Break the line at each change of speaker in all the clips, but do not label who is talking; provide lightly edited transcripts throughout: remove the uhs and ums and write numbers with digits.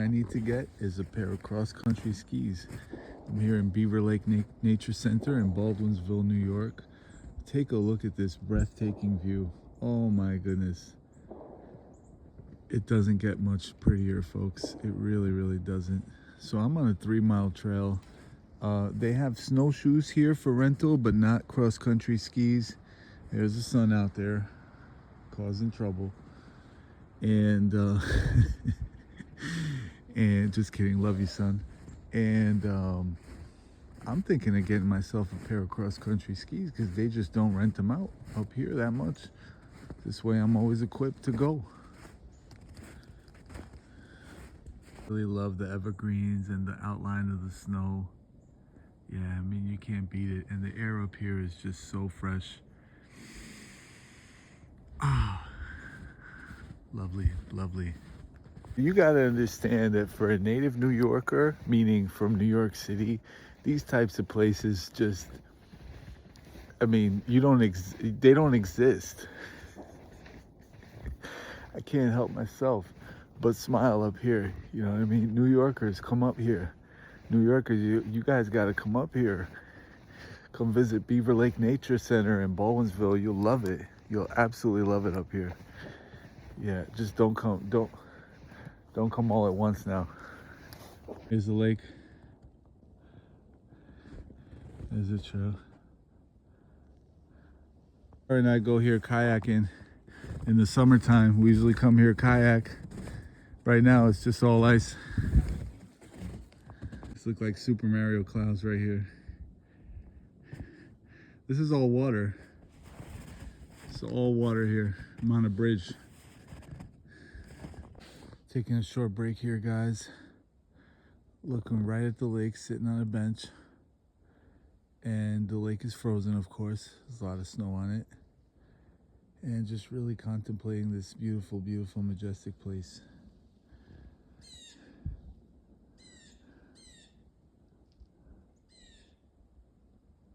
I need to get is a pair of cross-country skis. I'm here in Beaver Lake Nature Center in Baldwinsville, New York. Take a look at this breathtaking view. Oh my goodness. It doesn't get much prettier, folks. It really, really doesn't. So I'm on a 3-mile trail. They have snowshoes here for rental, but not cross-country skis. There's the sun out there causing trouble. And and just kidding, love you, son. And I'm thinking of getting myself a pair of cross-country skis because they just don't rent them out up here that much. This way I'm always equipped to go. Really love the evergreens and the outline of the snow. Yeah, I mean, you can't beat it. And the air up here is just so fresh. Ah, lovely, lovely. You gotta understand that for a native New Yorker, meaning from New York City, these types of places just, I mean, they don't exist. I can't help myself but smile up here. You know what I mean? New Yorkers, come up here. New Yorkers, you guys gotta come up here. Come visit Beaver Lake Nature Center in Baldwinsville. You'll love it. You'll absolutely love it up here. Yeah, just don't come all at once now. Here's the lake. There's the trail. Her and I go here kayaking in the summertime. We usually come here kayak. Right now it's just all ice. This looks like Super Mario clouds right here. This is all water. It's all water here. I'm on a bridge. Taking a short break here, guys. Looking right at the lake, sitting on a bench. And the lake is frozen, of course. There's a lot of snow on it. And just really contemplating this beautiful, beautiful, majestic place.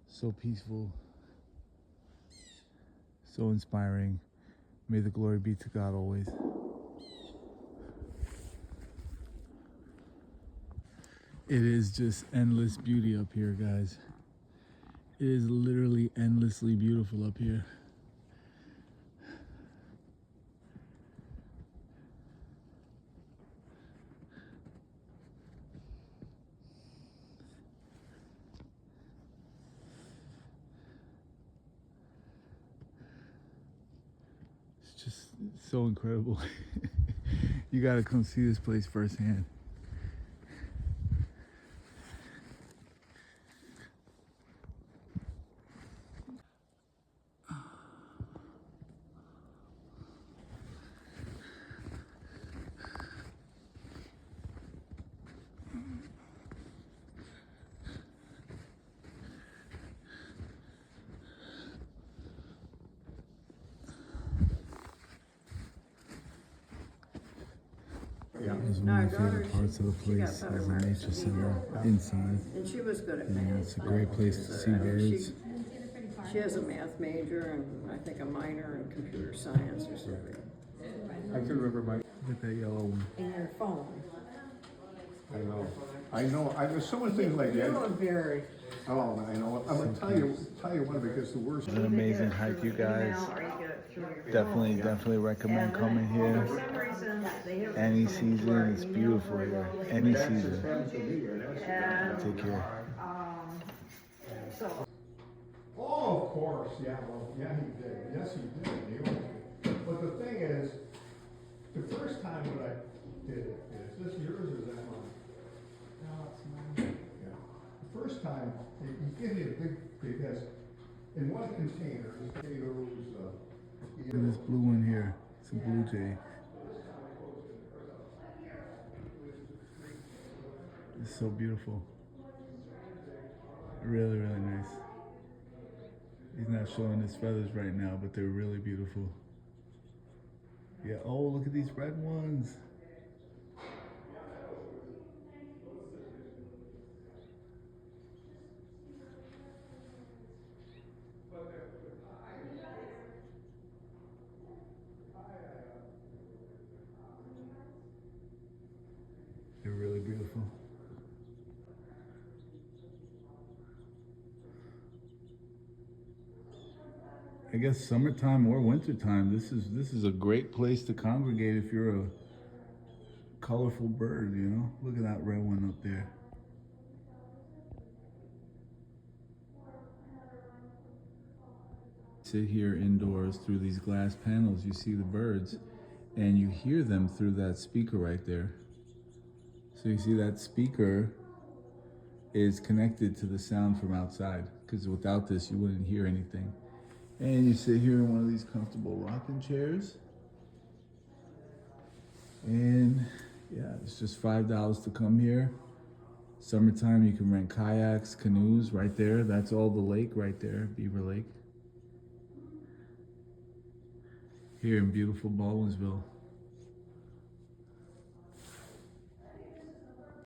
So peaceful. So inspiring. May the glory be to God always. It is just endless beauty up here, guys. It is literally endlessly beautiful up here. It's just so incredible. You gotta come see this place firsthand. It's one of my favorite parts of the place is the nature center inside.
And she was good at
And
math.
it's a great place to see birds.
She has a math major and I think a minor in computer science or something.
I can remember my.
Look at that yellow one.
In your phone.
I know. There's so many things like that.
You are very.
Oh, I know. I'm gonna tell you one because the worst.
It's an amazing hike, you guys. Definitely recommend coming here. Any season, it's beautiful here. Any season. Take care.
Oh, of course. Yeah. Well, yeah, he did. Yes, he did. He always did. But the thing is, the first time when I did it, is this yours or is that mine?
No, it's mine.
Yeah. The first time, he gave me a big yes. In one container, this potatoes.
Look at this blue one here. It's a blue jay. It's so beautiful. Really, really nice. He's not showing his feathers right now, but they're really beautiful. Yeah, oh, look at these red ones. They're really beautiful. I guess summertime or wintertime, this is a great place to congregate if you're a colorful bird, you know? Look at that red one up there. Sit here indoors through these glass panels, you see the birds, and you hear them through that speaker right there. So you see that speaker is connected to the sound from outside, because without this you wouldn't hear anything. And you sit here in one of these comfortable rocking chairs. And yeah, it's just $5 to come here. Summertime, you can rent kayaks, canoes right there. That's all the lake right there, Beaver Lake. Here in beautiful Baldwinsville.